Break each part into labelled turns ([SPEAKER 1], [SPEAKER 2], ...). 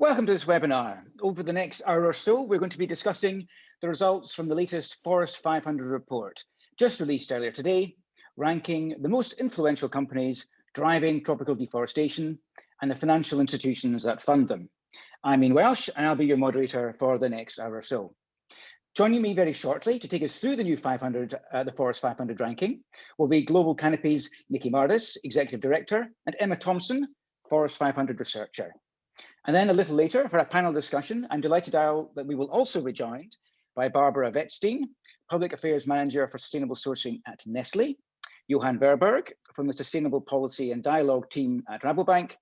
[SPEAKER 1] Welcome to this webinar. Over the next hour or so, we're going to be discussing the results from the latest Forest 500 report, just released earlier today, ranking the most influential companies driving tropical deforestation and the financial institutions that fund them. I'm Ian Welsh, and I'll be your moderator for the next hour or so. Joining me very shortly to take us through the new 500, the Forest 500 ranking, will be Global Canopy's Nikki Mardis, Executive Director, and Emma Thompson, Forest 500 Researcher. And then a little later, for a panel discussion, I'm delighted that we will also be joined by Barbara Wettstein, Public Affairs Manager for Sustainable Sourcing at Nestlé, Johan Verburg from the Sustainable Policy and Dialogue team at Rabobank,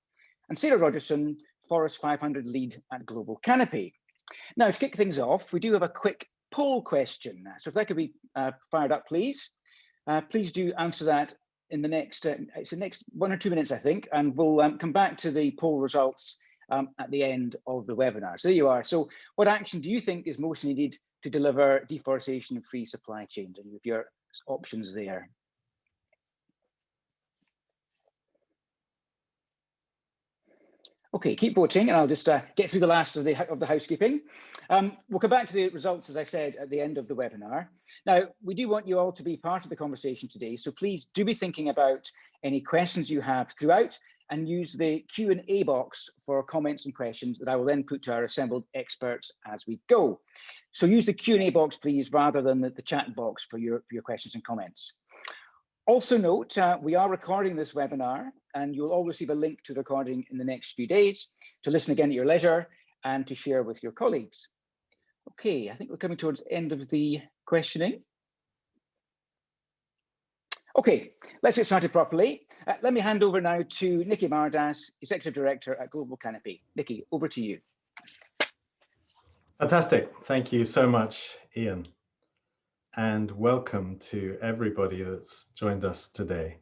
[SPEAKER 1] and Sarah Rogerson, Forest 500 Lead at Global Canopy. Now, to kick things off, we do have a quick poll question. So if that could be fired up, please. Please do answer that in the next, it's the next 1 or 2 minutes, I think, and we'll come back to the poll results at the end of the webinar. So there you are. So what action do you think is most needed to deliver deforestation-free supply chains? And with your options there. Okay, keep voting, and I'll just get through the last of the housekeeping. We'll come back to the results, as I said, at the end of the webinar. Now, we do want you all to be part of the conversation today, so please do be thinking about any questions you have throughout, and use the Q&A box for comments and questions that I will then put to our assembled experts as we go. So use the Q&A box, please, rather than the chat box for your questions and comments. Also note, we are recording this webinar, and you'll all receive a link to the recording in the next few days to listen again at your leisure and to share with your colleagues. Okay, I think we're coming towards the end of the questioning. Okay, let's get started properly. Let me hand over now to Nikki Mardis, Executive Director at Global Canopy. Nikki, over to you.
[SPEAKER 2] Fantastic. Thank you so much, Ian. And welcome to everybody that's joined us today.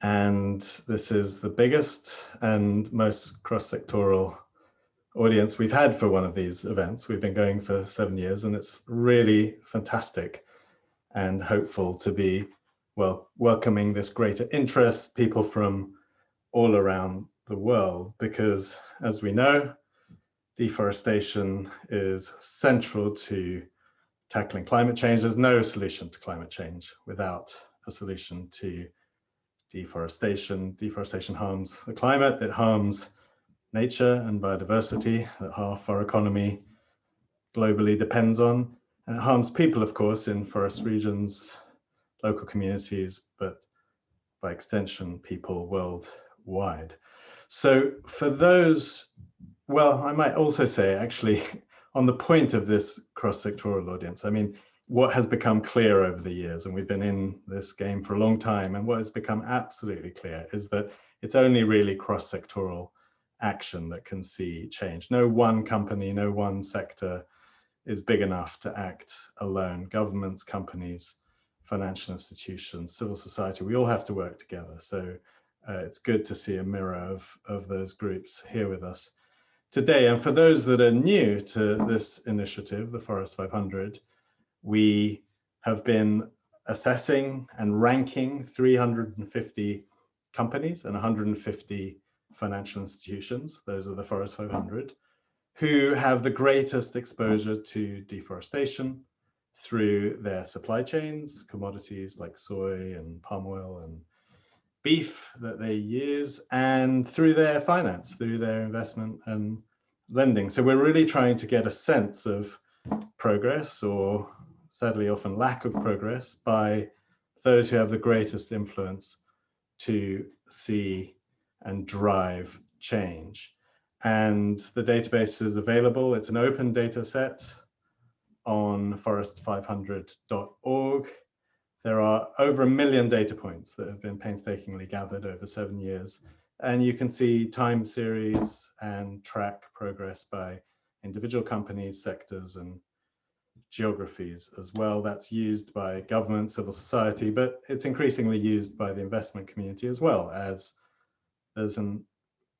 [SPEAKER 2] And this is the biggest and most cross-sectoral audience we've had for one of these events. We've been going for 7 years, and it's really fantastic and hopeful to be welcoming this greater interest, people from all around the world, because as we know, deforestation is central to tackling climate change. There's no solution to climate change without a solution to deforestation. Deforestation harms the climate, it harms nature and biodiversity that half our economy globally depends on, and it harms people, of course, in forest regions, local communities, but by extension, people worldwide. So for those, well, I might also say actually on the point of this cross-sectoral audience, I mean, what has become clear over the years, and we've been in this game for a long time, and what has become absolutely clear is that it's only really cross-sectoral action that can see change. No one company, no one sector is big enough to act alone. Governments, companies, financial institutions, civil society, we all have to work together. So it's good to see a mirror of those groups here with us today. And for those that are new to this initiative, the Forest 500, we have been assessing and ranking 350 companies and 150 financial institutions, those are the Forest 500, who have the greatest exposure to deforestation through their supply chains, commodities like soy and palm oil and beef that they use, and through their finance, through their investment and lending. So we're really trying to get a sense of progress, or sadly often lack of progress, by those who have the greatest influence to see and drive change. And the database is available. It's an open data set on forest500.org. There are over 1 million data points that have been painstakingly gathered over 7 years. And you can see time series and track progress by individual companies, sectors, and geographies as well. That's used by government, civil society, but it's increasingly used by the investment community as well, as there's a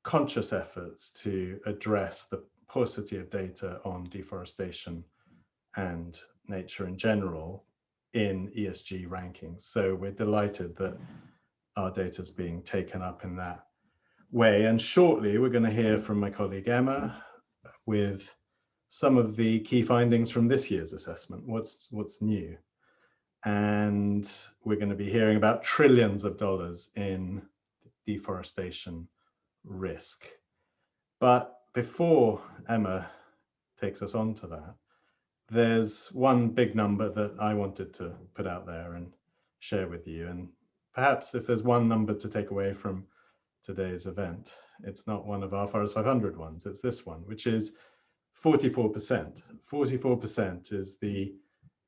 [SPEAKER 2] conscious effort to address the paucity of data on deforestation and nature in general in ESG rankings. So we're delighted that our data is being taken up in that way. And shortly, we're going to hear from my colleague Emma with some of the key findings from this year's assessment. What's new? And we're going to be hearing about trillions of dollars in deforestation risk. But before Emma takes us on to that, there's one big number that I wanted to put out there and share with you. And perhaps if there's one number to take away from today's event, it's not one of our Forest 500 ones, it's this one, which is 44%. 44% is the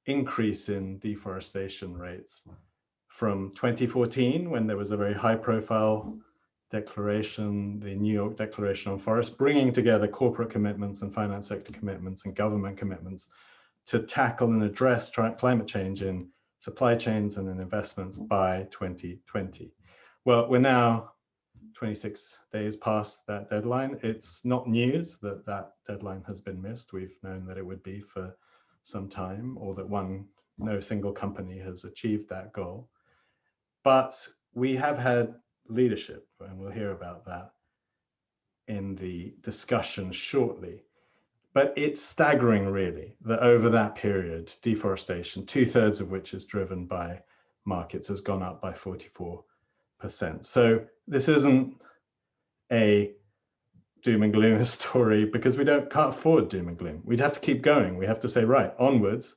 [SPEAKER 2] increase in deforestation rates from 2014, when there was a very high profile declaration, the New York Declaration on Forests, bringing together corporate commitments and finance sector commitments and government commitments to tackle and address climate change in supply chains and in investments by 2020. Well, we're now 26 days past that deadline. It's not news that that deadline has been missed. We've known that it would be for some time, or that no single company has achieved that goal. But we have had leadership, and we'll hear about that in the discussion shortly. But it's staggering, really, that over that period, deforestation, 2/3 of which is driven by markets, has gone up by 44%. So this isn't a doom and gloom story, because we can't afford doom and gloom. We'd have to keep going. We have to say, right, onwards,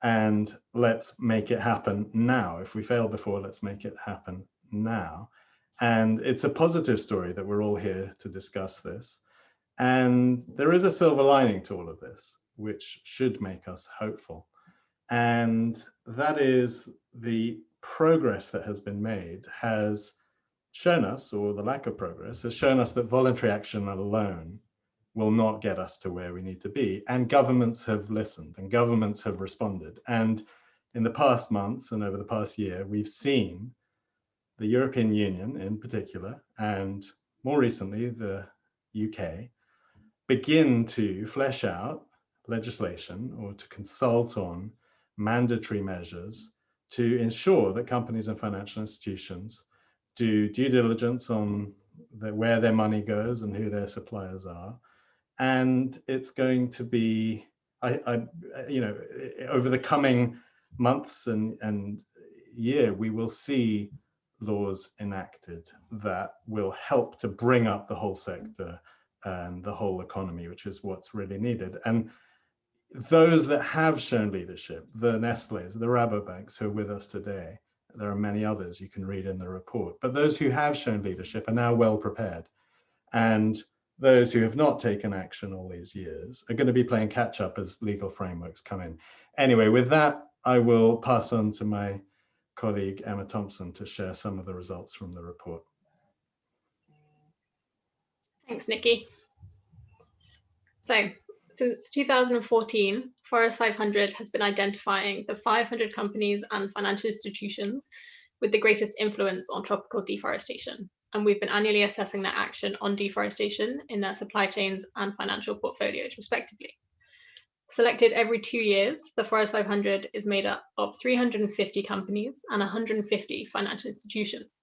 [SPEAKER 2] and let's make it happen now. If we failed before, let's make it happen now. And it's a positive story that we're all here to discuss this. And there is a silver lining to all of this, which should make us hopeful. And that is the progress that has been made has shown us, or the lack of progress, has shown us that voluntary action alone will not get us to where we need to be. And governments have listened, and governments have responded. And in the past months and over the past year, we've seen the European Union in particular, and more recently the UK, begin to flesh out legislation or to consult on mandatory measures to ensure that companies and financial institutions do due diligence on where their money goes and who their suppliers are. And it's going to be, over the coming months and year, we will see laws enacted that will help to bring up the whole sector and the whole economy, which is what's really needed. And those that have shown leadership, the Nestlés, the Rabobanks who are with us today, there are many others you can read in the report, but those who have shown leadership are now well prepared. And those who have not taken action all these years are going to be playing catch up as legal frameworks come in. Anyway, with that, I will pass on to my colleague Emma Thompson to share some of the results from the report.
[SPEAKER 3] Thanks, Nikki. So, since 2014, Forest 500 has been identifying the 500 companies and financial institutions with the greatest influence on tropical deforestation. And we've been annually assessing their action on deforestation in their supply chains and financial portfolios, respectively. Selected every 2 years, the Forest 500 is made up of 350 companies and 150 financial institutions.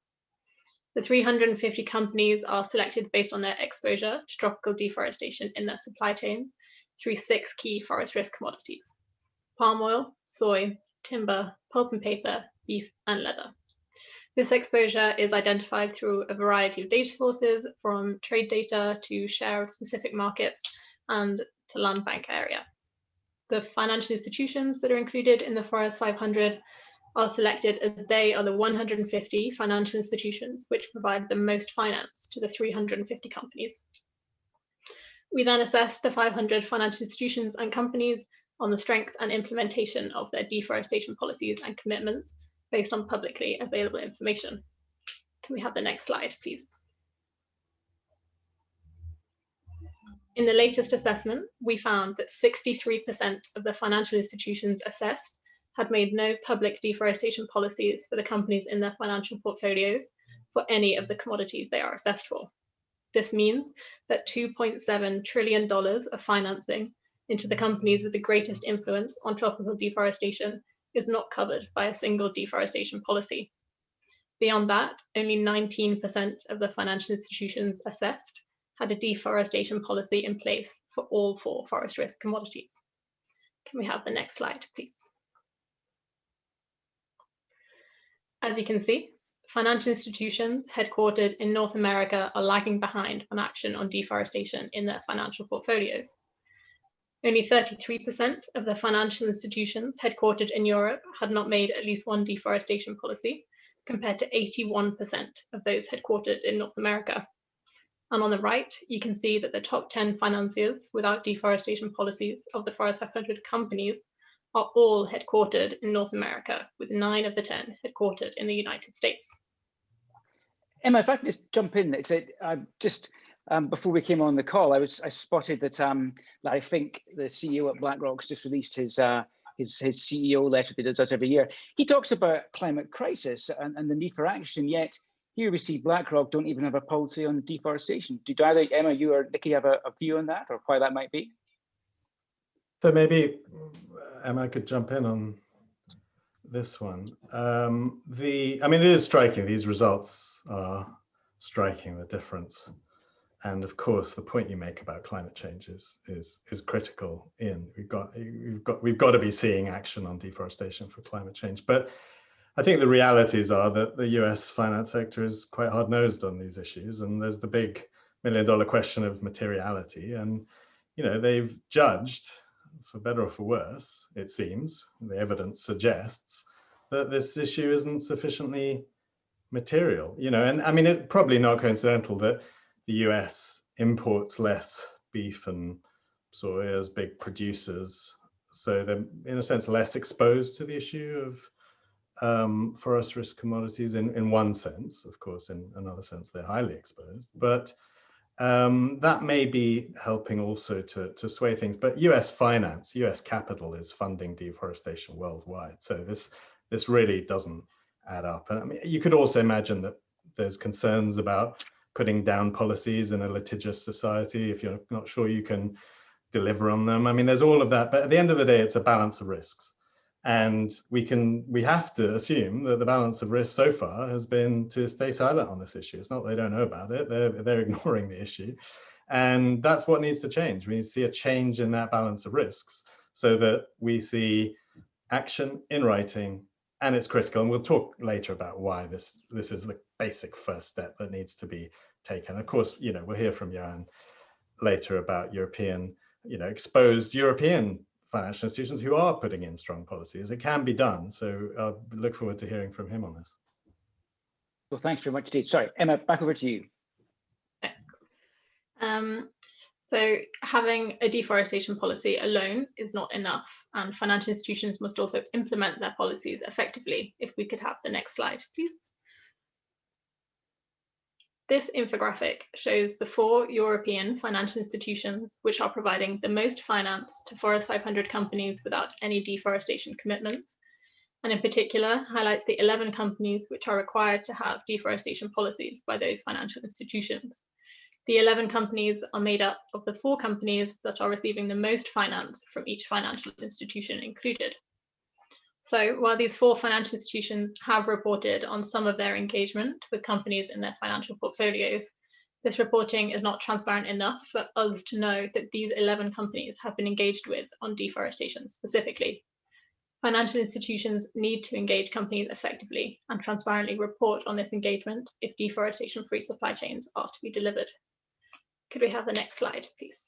[SPEAKER 3] The 350 companies are selected based on their exposure to tropical deforestation in their supply chains through 6 key forest risk commodities: palm oil, soy, timber, pulp and paper, beef, and leather. This exposure is identified through a variety of data sources, from trade data to share of specific markets and to land bank area. The financial institutions that are included in the Forest 500 are selected as they are the 150 financial institutions which provide the most finance to the 350 companies. We then assess the 500 financial institutions and companies on the strength and implementation of their deforestation policies and commitments based on publicly available information. Can we have the next slide, please? In the latest assessment, we found that 63% of the financial institutions assessed had made no public deforestation policies for the companies in their financial portfolios for any of the commodities they are assessed for. This means that $2.7 trillion of financing into the companies with the greatest influence on tropical deforestation is not covered by a single deforestation policy. Beyond that, only 19% of the financial institutions assessed had a deforestation policy in place for all 4 forest risk commodities. Can we have the next slide, please? As you can see, financial institutions headquartered in North America are lagging behind on action on deforestation in their financial portfolios. Only 33% of the financial institutions headquartered in Europe had not made at least one deforestation policy, compared to 81% of those headquartered in North America. And on the right, you can see that the top 10 financiers without deforestation policies of the Forest 500 companies are all headquartered in North America, with 9 of the 10 headquartered in the United States.
[SPEAKER 1] Emma, if I can just jump in, before we came on the call, I spotted that I think the CEO at BlackRock's just released his CEO letter that he does every year. He talks about climate crisis and the need for action, yet here we see BlackRock don't even have a policy on deforestation. Do either Emma, you or Nikki have a view on that, or why that might be?
[SPEAKER 2] So maybe Emma could jump in on this one. I mean, it is striking. These results are striking, the difference. And of course, the point you make about climate change is critical. Ian, we've got to be seeing action on deforestation for climate change. But I think the realities are that the US finance sector is quite hard-nosed on these issues, and there's the big million-dollar question of materiality. And they've judged, for better or for worse, it seems, the evidence suggests that this issue isn't sufficiently material. And I mean, it's probably not coincidental that the US imports less beef and soy as big producers, so they're in a sense less exposed to the issue of forest risk commodities in one sense. Of course, in another sense, they're highly exposed, but that may be helping also to sway things. But US finance, US capital is funding deforestation worldwide, so this really doesn't add up. And I mean, you could also imagine that there's concerns about putting down policies in a litigious society if you're not sure you can deliver on them. I mean, there's all of that, but at the end of the day, it's a balance of risks. And we have to assume that the balance of risk so far has been to stay silent on this issue. It's not that they don't know about it, they're ignoring the issue. And that's what needs to change. We need to see a change in that balance of risks so that we see action in writing, and it's critical. And we'll talk later about why this is the basic first step that needs to be taken. Of course, we'll hear from Johan later about exposed European financial institutions who are putting in strong policies. It can be done. So I'll look forward to hearing from him on this.
[SPEAKER 1] Well, thanks very much indeed. Sorry, Emma, back over to you.
[SPEAKER 3] Thanks. So having a deforestation policy alone is not enough, and financial institutions must also implement their policies effectively. If we could have the next slide, please. This infographic shows the 4 European financial institutions which are providing the most finance to Forest 500 companies without any deforestation commitments, and in particular highlights the 11 companies which are required to have deforestation policies by those financial institutions. The 11 companies are made up of the 4 companies that are receiving the most finance from each financial institution included. So while these 4 financial institutions have reported on some of their engagement with companies in their financial portfolios, this reporting is not transparent enough for us to know that these 11 companies have been engaged with on deforestation specifically. Financial institutions need to engage companies effectively and transparently report on this engagement if deforestation-free supply chains are to be delivered. Could we have the next slide, please?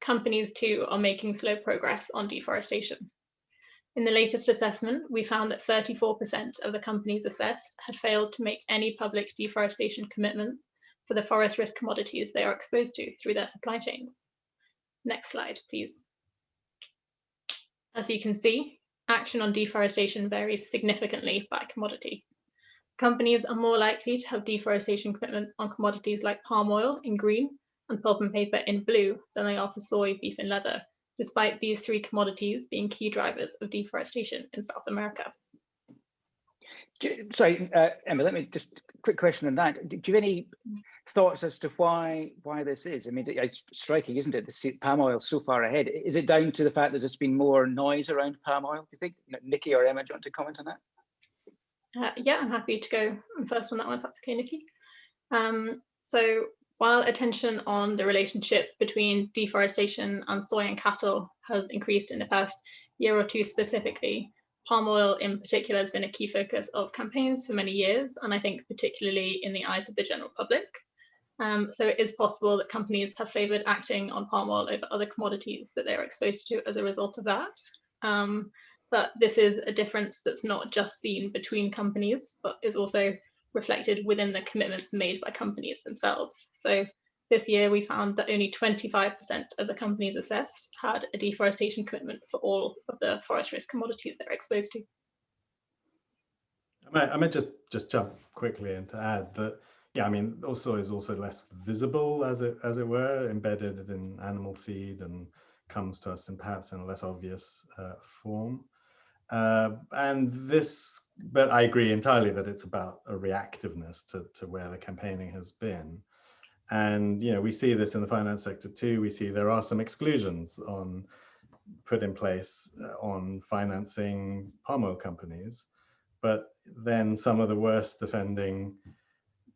[SPEAKER 3] Companies too are making slow progress on deforestation. In the latest assessment, we found that 34% of the companies assessed had failed to make any public deforestation commitments for the forest risk commodities they are exposed to through their supply chains. Next slide, please. As you can see, action on deforestation varies significantly by commodity. Companies are more likely to have deforestation commitments on commodities like palm oil in green and pulp and paper in blue than they are for soy, beef and leather, despite these 3 commodities being key drivers of deforestation in South America.
[SPEAKER 1] Sorry, Emma, let me just quick question on that. Do you have any thoughts as to why this is? I mean, it's striking, isn't it? The palm oil so far ahead. Is it down to the fact that there's been more noise around palm oil, do you think? Nikki or Emma, do you want to comment on that?
[SPEAKER 3] Yeah, I'm happy to go first on that one, if that's okay, Nikki. So while attention on the relationship between deforestation and soy and cattle has increased in the past year or two specifically, palm oil in particular has been a key focus of campaigns for many years, and I think particularly in the eyes of the general public. So it is possible that companies have favoured acting on palm oil over other commodities that they're exposed to as a result of that. But this is a difference that's not just seen between companies, but is also reflected within the commitments made by companies themselves. So this year we found that only 25% of the companies assessed had a deforestation commitment for all of the forest risk commodities they're exposed to.
[SPEAKER 2] I might just jump quickly in to add that, yeah, I mean, also is also less visible, as it were, embedded in animal feed, and comes to us in perhaps in a less obvious form. And this, but I agree entirely that it's about a reactiveness to where the campaigning has been. And, you know, we see this in the finance sector too. We see there are some exclusions put in place on financing palm oil companies, but then some of the worst offending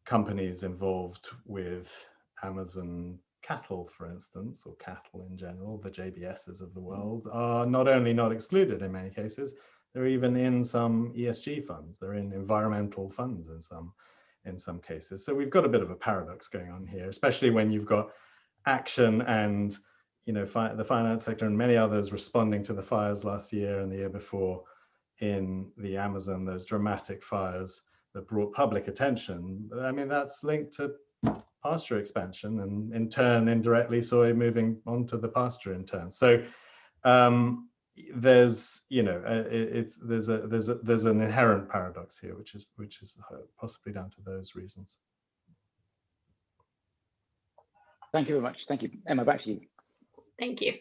[SPEAKER 2] companies involved with Amazon cattle, for instance, or cattle in general, the JBSs of the world, are not only not excluded in many cases, they're even in some ESG funds, they're in environmental funds in some cases. So we've got a bit of a paradox going on here, especially when you've got action and, you know, the finance sector and many others responding to the fires last year and the year before in the Amazon, those dramatic fires that brought public attention. I mean, that's linked to pasture expansion, and in turn, indirectly, soy moving onto the pasture in turn. So there's, you know, there's an inherent paradox here, which is possibly down to those reasons.
[SPEAKER 1] Thank you very much. Thank you, Emma. Back to you.
[SPEAKER 3] Thank you.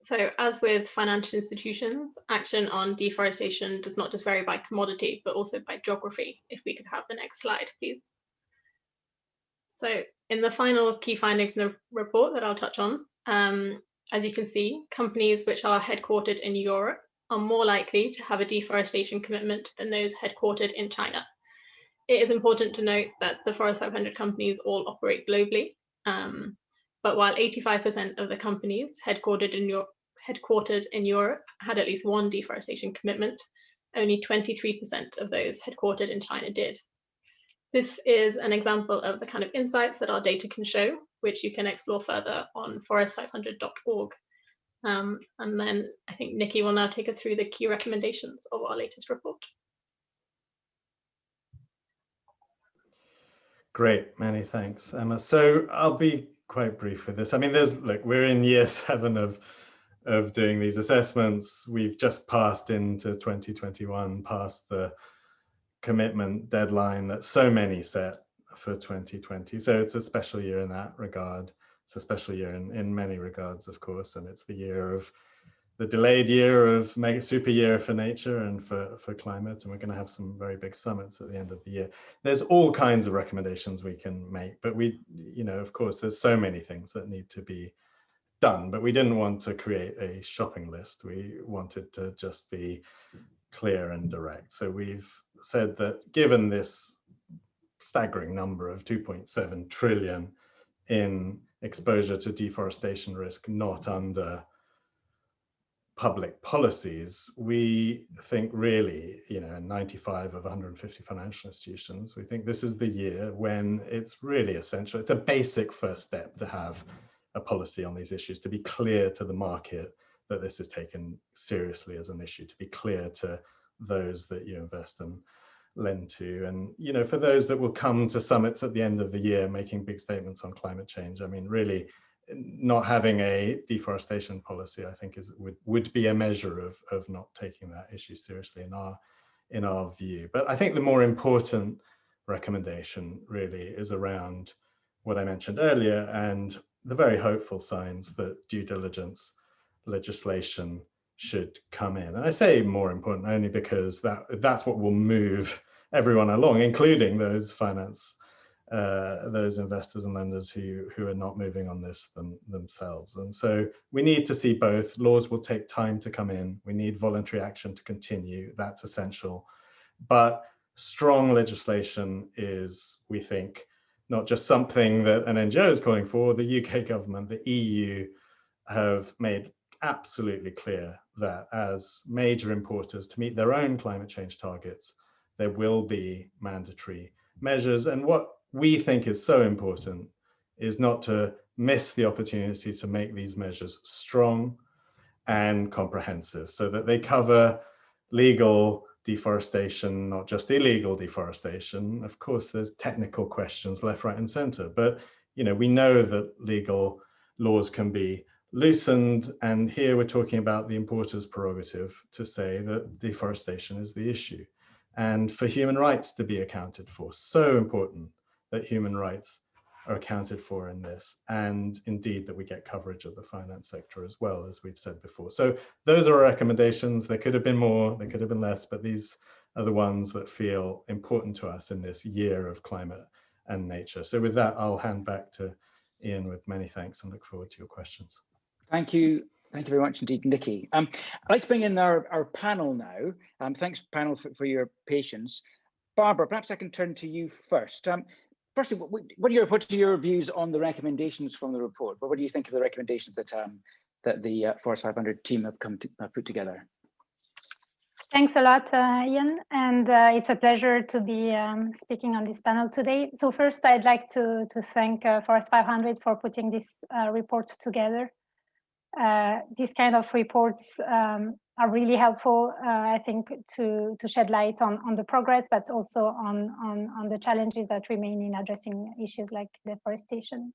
[SPEAKER 3] So as with financial institutions, action on deforestation does not just vary by commodity, but also by geography. If we could have the next slide, please. So in the final key finding from the report that I'll touch on, as you can see, companies which are headquartered in Europe are more likely to have a deforestation commitment than those headquartered in China. It is important to note that the Forest 500 companies all operate globally. But while 85% of the companies headquartered in Europe had at least one deforestation commitment, only 23% of those headquartered in China did. This is an example of the kind of insights that our data can show, which you can explore further on forest500.org. And then I think Nikki will now take us through the key recommendations of our latest report.
[SPEAKER 2] Great, many thanks, Emma. So I'll be quite brief with this. I mean, look, we're in year 7 of doing these assessments. We've just passed into 2021, past the commitment deadline that so many set for 2020. So it's a special year in that regard. It's a special year in many regards, of course, and it's the delayed year of mega super year for nature and for climate, and we're going to have some very big summits at the end of the year. There's all kinds of recommendations we can make, but you know, of course, there's so many things that need to be done, but we didn't want to create a shopping list. We wanted to just be clear and direct. So we've said that given this staggering number of 2.7 trillion in exposure to deforestation risk, not under public policies, we think really, you know, 95 of 150 financial institutions, we think this is the year when it's really essential. It's a basic first step to have a policy on these issues, to be clear to the market that this is taken seriously as an issue, to be clear to those that you invest and lend to. And, you know, for those that will come to summits at the end of the year making big statements on climate change, I mean, really, not having a deforestation policy, I think, would be a measure of not taking that issue seriously in our view. But I think the more important recommendation really is around what I mentioned earlier and the very hopeful signs that due diligence legislation should come in. And I say more important only because that's what will move everyone along, including those those investors and lenders who are not moving on this themselves. And so we need to see both. Laws will take time to come in. We need voluntary action to continue. That's essential. But strong legislation is, we think, not just something that an NGO is calling for. The UK government, the EU have made absolutely clear that as major importers, to meet their own climate change targets, there will be mandatory measures. And what we think is so important is not to miss the opportunity to make these measures strong and comprehensive, so that they cover legal deforestation, not just illegal deforestation. Of course, there's technical questions left, right, and center, but we know that legal laws can be loosened, and here we're talking about the importer's prerogative to say that deforestation is the issue, and for human rights to be accounted for. So important that human rights are accounted for in this, and indeed that we get coverage of the finance sector as well, as we've said before. So those are our recommendations. There could have been more, there could have been less, but these are the ones that feel important to us in this year of climate and nature. So with that, I'll hand back to Ian with many thanks and look forward to your questions.
[SPEAKER 1] Thank you. Thank you very much indeed, Nikki. I'd like to bring in our panel now. Thanks, panel, for your patience. Barbara, perhaps I can turn to you first. Firstly, what are your views on the recommendations from the report? What do you think of the recommendations that the Forest 500 team have put together?
[SPEAKER 4] Thanks a lot, Ian, and it's a pleasure to be speaking on this panel today. So first, I'd like to thank Forest 500 for putting this report together. These kind of reports are really helpful, I think, to shed light on the progress, but also on the challenges that remain in addressing issues like deforestation.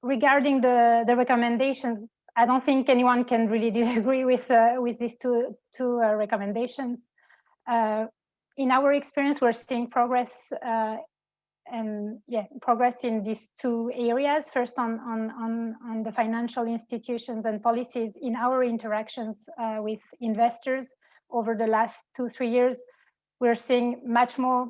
[SPEAKER 4] Regarding the recommendations, I don't think anyone can really disagree with these two recommendations. In our experience, we're seeing progress progress in these two areas. First, on the financial institutions and policies. In our interactions with investors over the last 2-3 years, we're seeing much more.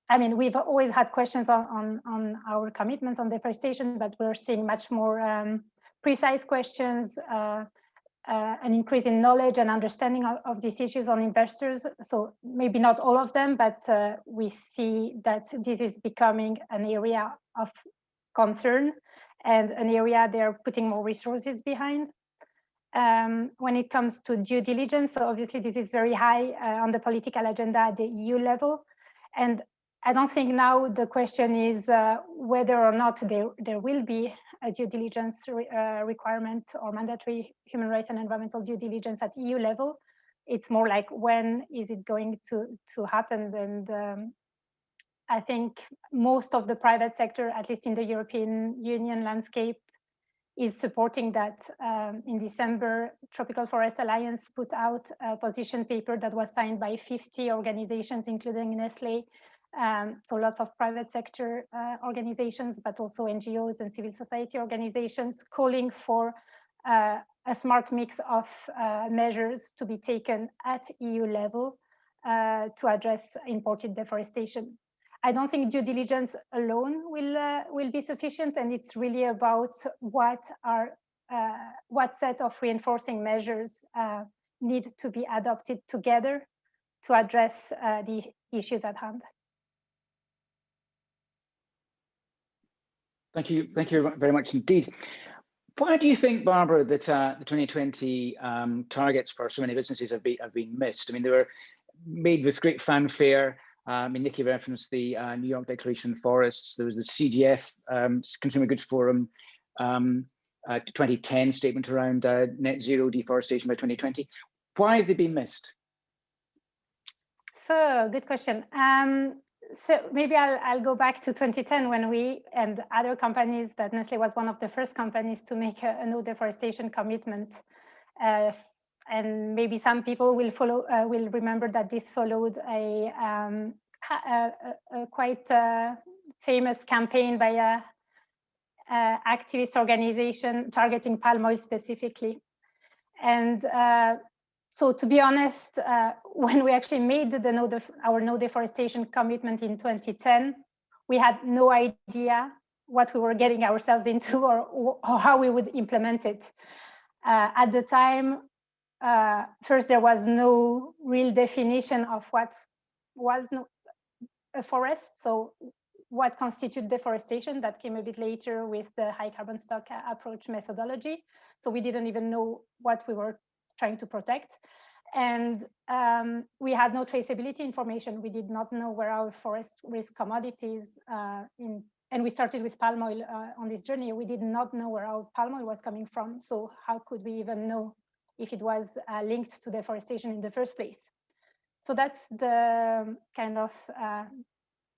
[SPEAKER 4] I mean, we've always had questions on our commitments on deforestation, but we're seeing much more precise questions, an increase in knowledge and understanding of these issues on investors. So maybe not all of them, but we see that this is becoming an area of concern and an area they're putting more resources behind. When it comes to due diligence, so obviously this is very high on the political agenda at the EU level. And I don't think now the question is whether or not there will be a due diligence requirement or mandatory human rights and environmental due diligence at EU level. It's more like, when is it going to happen? And I think most of the private sector, at least in the European Union landscape, is supporting that. In December, Tropical Forest Alliance put out a position paper that was signed by 50 organizations, including Nestlé. So lots of private sector organizations, but also NGOs and civil society organizations, calling for a smart mix of measures to be taken at EU level to address imported deforestation. I don't think due diligence alone will be sufficient, and it's really about what set of reinforcing measures need to be adopted together to address the issues at hand.
[SPEAKER 1] Thank you very much indeed. Why do you think, Barbara, that the 2020 targets for so many businesses have been missed? I mean, they were made with great fanfare. I mean, Nikki referenced the New York Declaration of Forests. There was the CGF, Consumer Goods Forum, 2010 statement around net zero deforestation by 2020. Why have they been missed?
[SPEAKER 4] So, good question. So maybe I'll go back to 2010 when we and other companies, that Nestlé was one of the first companies to make a no deforestation commitment. And maybe some people will remember that this followed a quite famous campaign by a activist organization targeting palm oil specifically. And so, to be honest, when we actually made our no deforestation commitment in 2010, we had no idea what we were getting ourselves into or how we would implement it. At the time, first, there was no real definition of what was a forest. So what constitutes deforestation, that came a bit later with the high carbon stock approach methodology. So we didn't even know what we were trying to protect. And we had no traceability information. We did not know where our forest risk commodities and we started with palm oil on this journey. We did not know where our palm oil was coming from. So how could we even know if it was linked to deforestation in the first place? So that's the kind of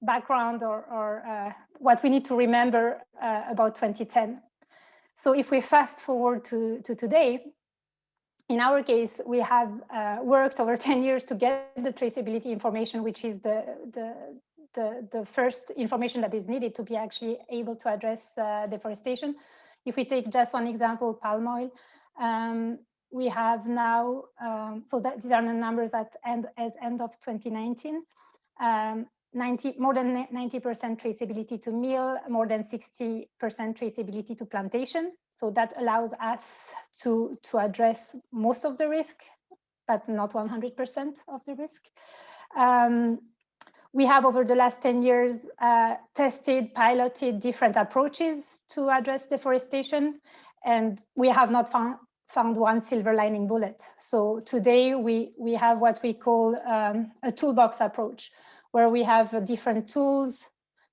[SPEAKER 4] background or what we need to remember about 2010. So if we fast forward to today, in our case, we have worked over 10 years to get the traceability information, which is the first information that is needed to be actually able to address deforestation. If we take just one example, palm oil, we have now, so that these are the numbers at end of 2019, more than 90% traceability to mill, more than 60% traceability to plantation. So that allows us to address most of the risk, but not 100% of the risk. We have over the last 10 years tested, piloted different approaches to address deforestation, and we have not found one silver lining bullet. So today we have what we call a toolbox approach, where we have different tools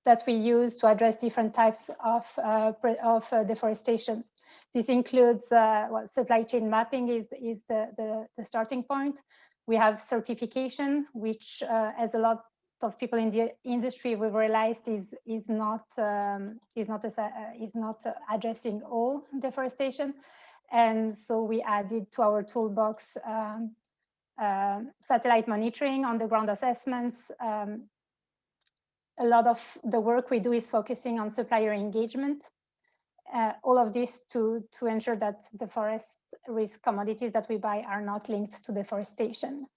[SPEAKER 4] that we use to address different types of deforestation. This includes supply chain mapping is the starting point. We have certification, which as a lot of people in the industry we've realized is not addressing all deforestation, and so we added to our toolbox satellite monitoring, on the ground assessments. A lot of the work we do is focusing on supplier engagement. All of this to ensure that the forest risk commodities that we buy are not linked to deforestation.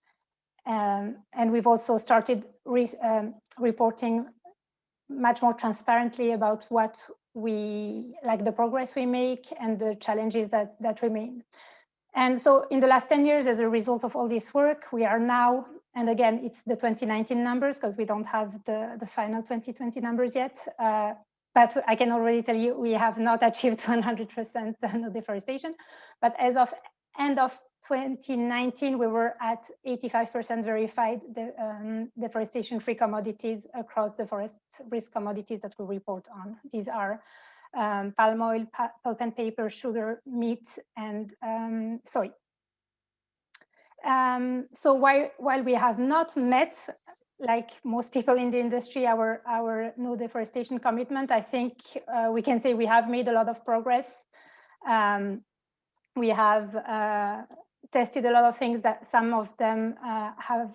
[SPEAKER 4] And we've also started reporting much more transparently about what we like, the progress we make and the challenges that remain. And so in the last 10 years, as a result of all this work, we are now, and again, it's the 2019 numbers because we don't have the final 2020 numbers yet. But I can already tell you, we have not achieved 100% no deforestation. But as of end of 2019, we were at 85% verified deforestation-free commodities across the forest risk commodities that we report on. These are palm oil, pulp and paper, sugar, meat, and soy. So while we have not met, like most people in the industry, our no deforestation commitment, I think we can say we have made a lot of progress. We have tested a lot of things that some of them have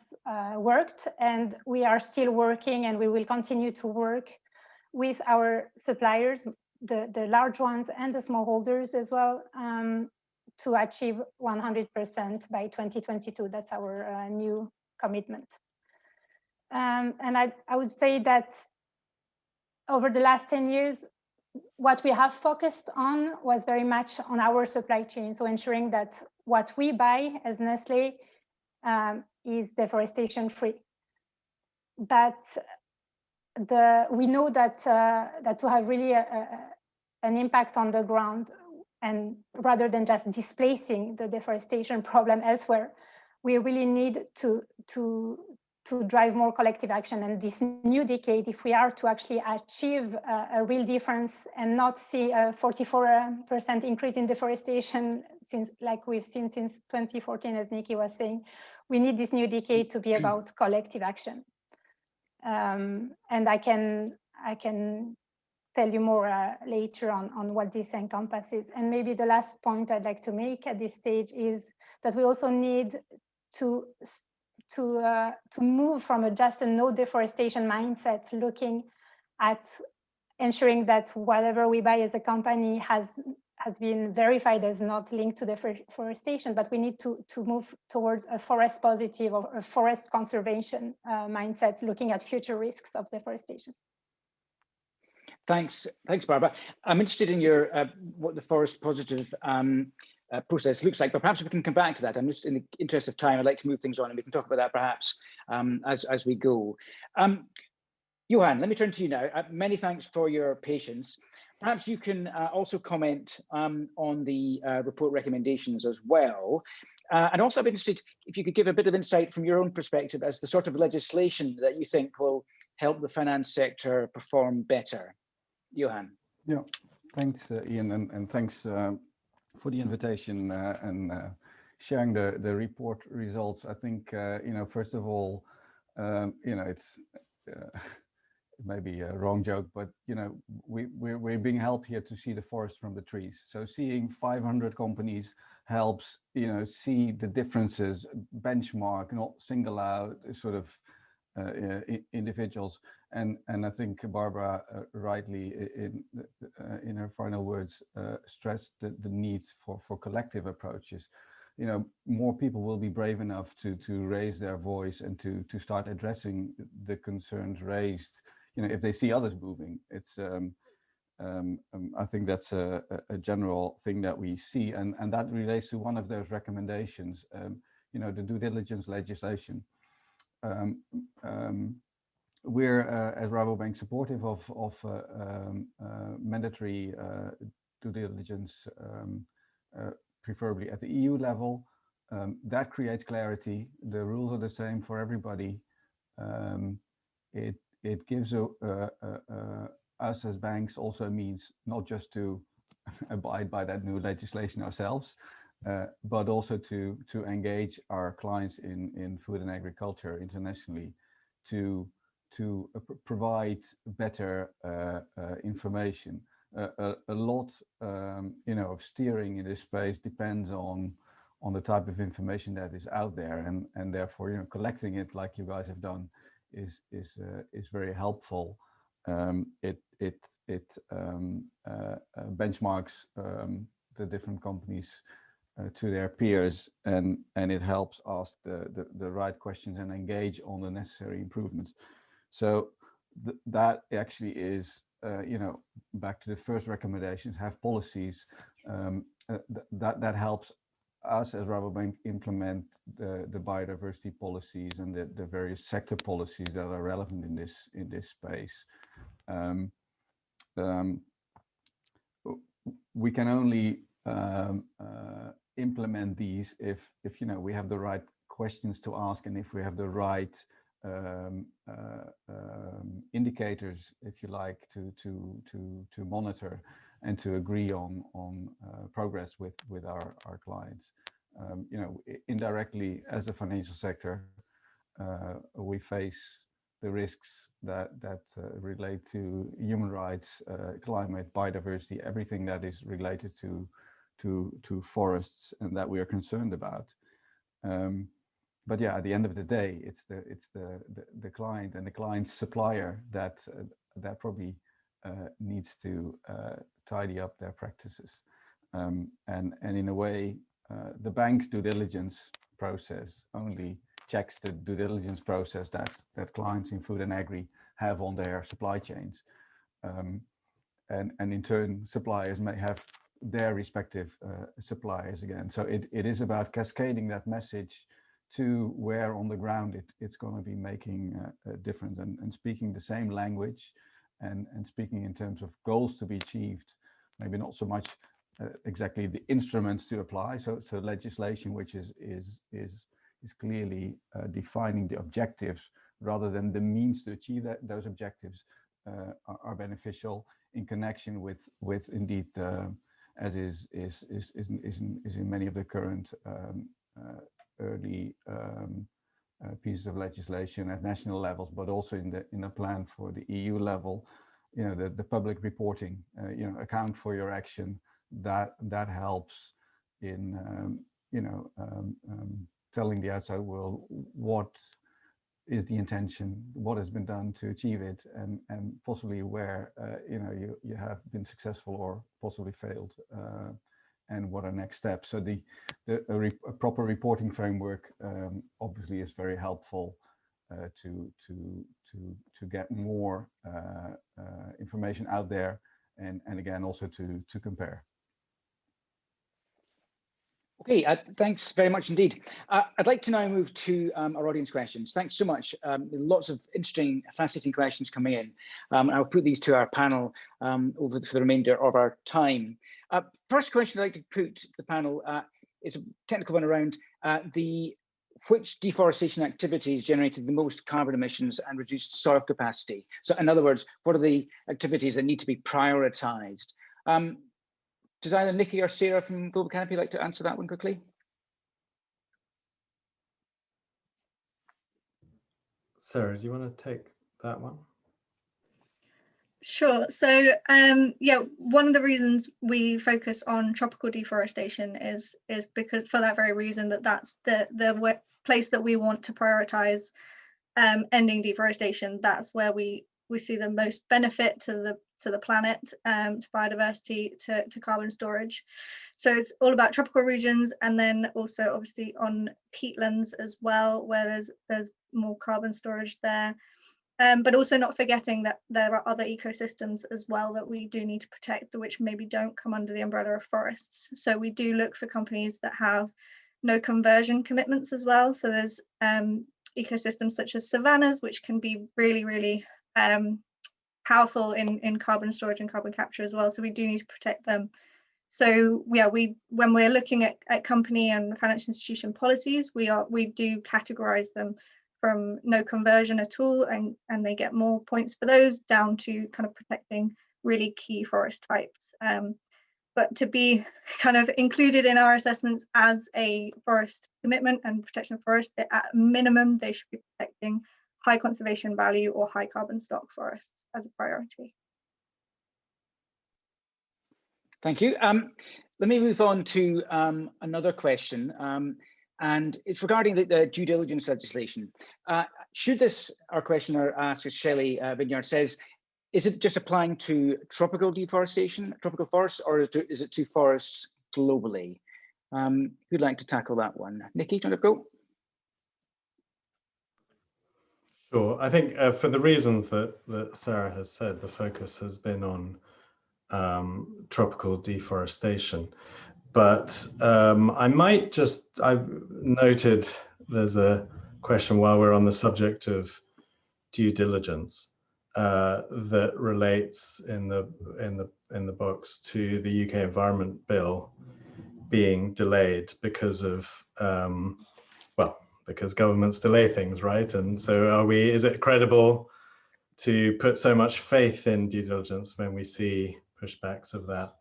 [SPEAKER 4] worked, and we are still working, and we will continue to work with our suppliers, the large ones and the smallholders as well, to achieve 100% by 2022. That's our new commitment. And I would say that over the last 10 years, what we have focused on was very much on our supply chain. So ensuring that what we buy as Nestlé is deforestation free. But we know that to have really an impact on the ground, and rather than just displacing the deforestation problem elsewhere, we really need to drive more collective action. And this new decade, if we are to actually achieve a real difference and not see a 44% increase in deforestation, like we've seen since 2014, as Nikki was saying, we need this new decade to be about collective action. And I can tell you more later on what this encompasses. And maybe the last point I'd like to make at this stage is that we also need to move from just a no deforestation mindset, looking at ensuring that whatever we buy as a company has been verified as not linked to deforestation, but we need to move towards a forest positive or a forest conservation mindset, looking at future risks of deforestation.
[SPEAKER 1] Thanks, Barbara. I'm interested in your what the forest positive process looks like, but perhaps we can come back to that. I'm just, in the interest of time, I'd like to move things on, and we can talk about that perhaps as we go. Johan, let me turn to you now. Many thanks for your patience. Perhaps you can also comment on the report recommendations as well. And also I'd be interested if you could give a bit of insight from your own perspective as the sort of legislation that you think will help the finance sector perform better. Johan.
[SPEAKER 5] Yeah, thanks, Ian, and thanks for the invitation and sharing the report results. I think, first of all, it's maybe a wrong joke, but we're being helped here to see the forest from the trees. So seeing 500 companies helps see the differences, benchmark, not single out sort of individuals. And I think Barbara rightly in her final words stressed the need for collective approaches. More people will be brave enough to raise their voice and to start addressing the concerns raised if they see others moving. It's I think that's a general thing that we see, and that relates to one of those recommendations, the due diligence legislation. We're as Rabobank supportive of mandatory due diligence, preferably at the EU level. That creates clarity. The rules are the same for everybody. It gives us as banks also means not just to abide by that new legislation ourselves, but also to engage our clients in food and agriculture internationally, to provide better information. A lot of steering in this space depends on the type of information that is out there, and therefore collecting it like you guys have done is very helpful. It benchmarks the different companies to their peers, and it helps ask the right questions and engage on the necessary improvements. So that actually is back to the first recommendations, have policies that helps us as Rabobank implement the biodiversity policies and the various sector policies that are relevant in this space. We can only implement these if we have the right questions to ask, and if we have the right indicators, if you like, to monitor and to agree on progress with our clients. Indirectly, as a financial sector, we face the risks that relate to human rights, climate, biodiversity, everything that is related to forests and that we are concerned about. But yeah, at the end of the day, it's the client and the client's supplier that probably needs to tidy up their practices. And in a way, the bank's due diligence process only checks the due diligence process that clients in food and agri have on their supply chains. And in turn, suppliers may have their respective suppliers again. So it is about cascading that message to where on the ground it's going to be making a difference, and speaking the same language and speaking in terms of goals to be achieved, maybe not so much exactly the instruments to apply. So legislation which is clearly defining the objectives rather than the means to achieve those objectives are beneficial in connection with indeed as is in many of the current early pieces of legislation at national levels, but also in a plan for the EU level. The public reporting, account for your action, that helps in telling the outside world what is the intention, what has been done to achieve it, and possibly where you have been successful or possibly failed, and what are next steps. So a proper reporting framework obviously is very helpful to get more information out there, and again also to compare.
[SPEAKER 1] Okay, thanks very much indeed. I'd like to now move to our audience questions. Thanks so much. Lots of interesting, fascinating questions coming in. I'll put these to our panel over for the remainder of our time. First question I'd like to put to the panel is a technical one around which deforestation activities generated the most carbon emissions and reduced soil capacity. So in other words, what are the activities that need to be prioritized? Does either Nikki or Sarah from Global Canopy like to answer that one quickly?
[SPEAKER 2] Sarah, do you want to take that one?
[SPEAKER 6] Sure. So yeah, one of the reasons we focus on tropical deforestation is because for that very reason, that's the place that we want to prioritize ending deforestation. That's where we see the most benefit to the planet, to biodiversity, to carbon storage. So it's all about tropical regions, and then also obviously on peatlands as well, where there's more carbon storage there. But also not forgetting that there are other ecosystems as well that we do need to protect, which maybe don't come under the umbrella of forests. So we do look for companies that have no conversion commitments as well. So there's ecosystems such as savannas, which can be really, really powerful in carbon storage and carbon capture as well. So we do need to protect them. So yeah, when we're looking at company and financial institution policies, we do categorize them from no conversion at all, and they get more points for those, down to kind of protecting really key forest types. But to be kind of included in our assessments as a forest commitment and protection of forests, at minimum they should be protecting high conservation value or high carbon stock forests as a priority.
[SPEAKER 1] Thank you. Let me move on to another question. And it's regarding the due diligence legislation. Should this, our questioner asks, Shelley Vineyard says, is it just applying to tropical deforestation, tropical forests, or is it to forests globally? Who'd like to tackle that one? Nikki, do you want to go?
[SPEAKER 2] Sure. I think for the reasons that Sarah has said, the focus has been on tropical deforestation. But I might just, I've noted there's a question while we're on the subject of due diligence that relates in the box to the UK Environment Bill being delayed because of because governments delay things, right? And so is it credible to put so much faith in due diligence when we see pushbacks of that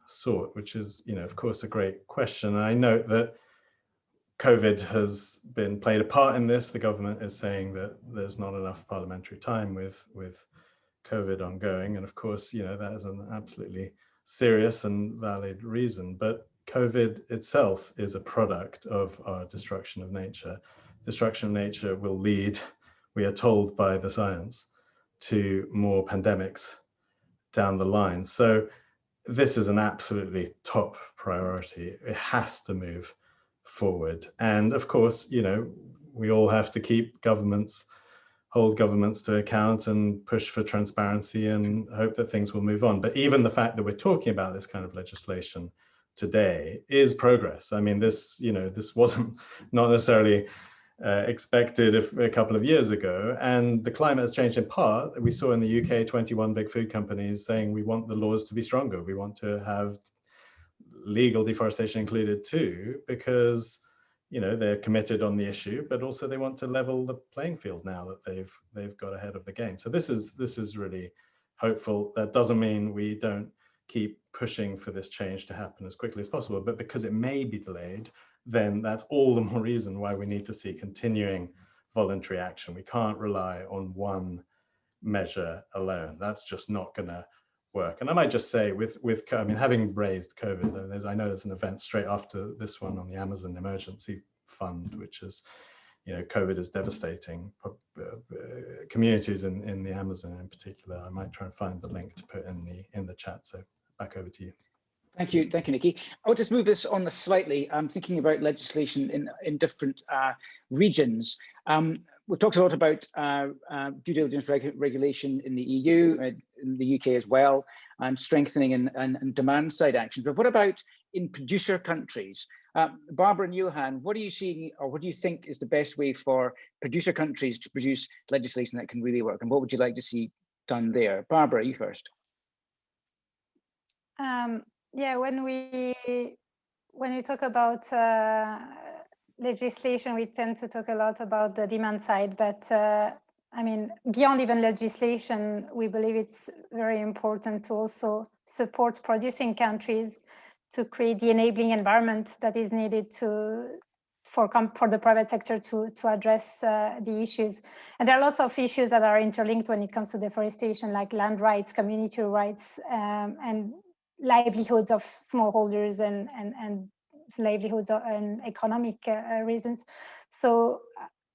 [SPEAKER 2] sort, which is, of course, a great question. And I note that COVID has been played a part in this. The government is saying that there's not enough parliamentary time with COVID ongoing. And of course, that is an absolutely serious and valid reason. But COVID itself is a product of our destruction of nature. Destruction of nature will lead, we are told by the science, to more pandemics down the line. So this is an absolutely top priority. It has to move forward. And of course, we all have to hold governments to account and push for transparency and hope that things will move on. But even the fact that we're talking about this kind of legislation today is progress. I mean, this wasn't not necessarily expected a couple of years ago, and the climate has changed in part. We saw in the UK 21 big food companies saying we want the laws to be stronger. We want to have legal deforestation included too, because they're committed on the issue, but also they want to level the playing field now that they've got ahead of the game. So this is really hopeful. That doesn't mean we don't keep pushing for this change to happen as quickly as possible, but because it may be delayed, then that's all the more reason why we need to see continuing voluntary action. We can't rely on one measure alone. That's just not going to work. And I might just say, having raised COVID, I know there's an event straight after this one on the Amazon Emergency Fund, which is, COVID is devastating communities in the Amazon in particular. I might try and find the link to put in the chat. So back over to you.
[SPEAKER 1] Thank you, Nikki. I'll just move this on slightly. I'm thinking about legislation in different regions. We've talked a lot about due diligence regulation in the EU, in the UK as well, and strengthening and demand side action. But what about in producer countries. Barbara and Johan, what are you seeing, or what do you think is the best way for producer countries to produce legislation that can really work? And what would you like to see done there? Barbara, you first.
[SPEAKER 4] Yeah, when we talk about legislation, we tend to talk a lot about the demand side, but I mean, beyond even legislation, we believe it's very important to also support producing countries to create the enabling environment that is needed for the private sector to address the issues. And there are lots of issues that are interlinked when it comes to deforestation, like land rights, community rights, and livelihoods of smallholders and livelihoods and economic reasons. So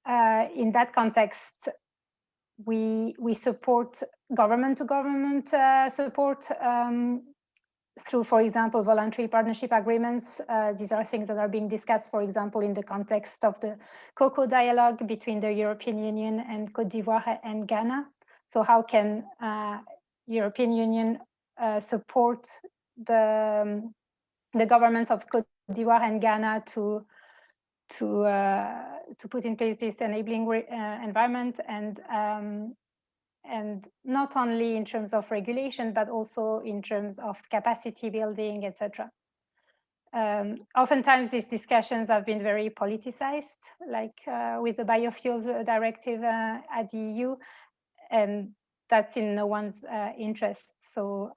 [SPEAKER 4] in that context, we support government-to-government support through, for example, voluntary partnership agreements. These are things that are being discussed, for example, in the context of the cocoa dialogue between the European Union and Côte d'Ivoire and Ghana. So how can European Union support the governments of Côte d'Ivoire and Ghana to put in place this enabling environment, and not only in terms of regulation, but also in terms of capacity building, etc. Oftentimes these discussions have been very politicized, like with the biofuels directive at the EU, and that's in no one's interest. So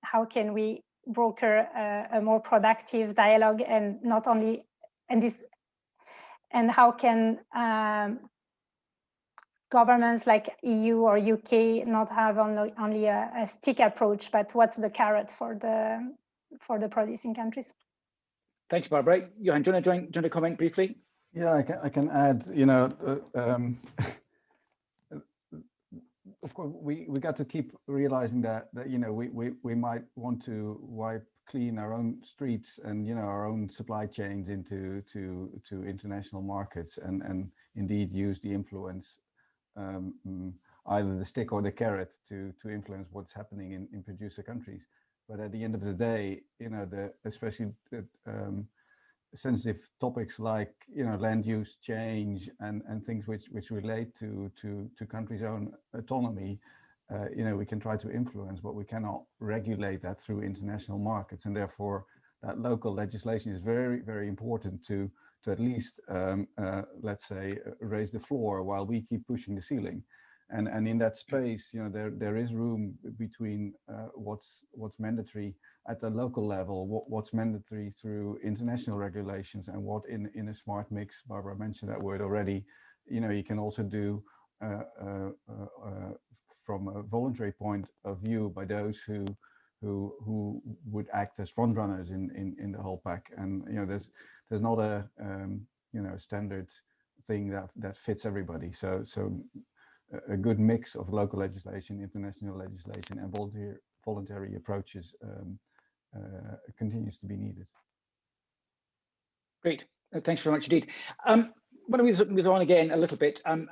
[SPEAKER 4] how can we broker a more productive dialogue, and not only, and how can governments like EU or UK not have only a stick approach, but what's the carrot for the producing countries?
[SPEAKER 1] Thanks, Barbara. Johan, do you want to comment briefly?
[SPEAKER 5] Yeah, I can add, you know, of course, we got to keep realizing that you know, we might want to wipe clean our own streets and, you know, our own supply chains into international markets, and indeed use the influence, either the stick or the carrot, to influence what's happening in producer countries. But at the end of the day, you know, especially sensitive topics like, you know, land use change and things which relate to countries' own autonomy, you know, we can try to influence, but we cannot regulate that through international markets. And therefore that local legislation is very, very important to at least, let's say, raise the floor while we keep pushing the ceiling. And in that space, you know, there is room between what's mandatory at the local level, what's mandatory through international regulations, and what in a smart mix. Barbara mentioned that word already. You know, you can also do from a voluntary point of view by those who would act as front runners in the whole pack. And you know, there's not a you know, standard thing that fits everybody. So a good mix of local legislation, international legislation, and voluntary approaches continues to be needed.
[SPEAKER 1] Great, thanks very much indeed. Why don't we move on again a little bit, and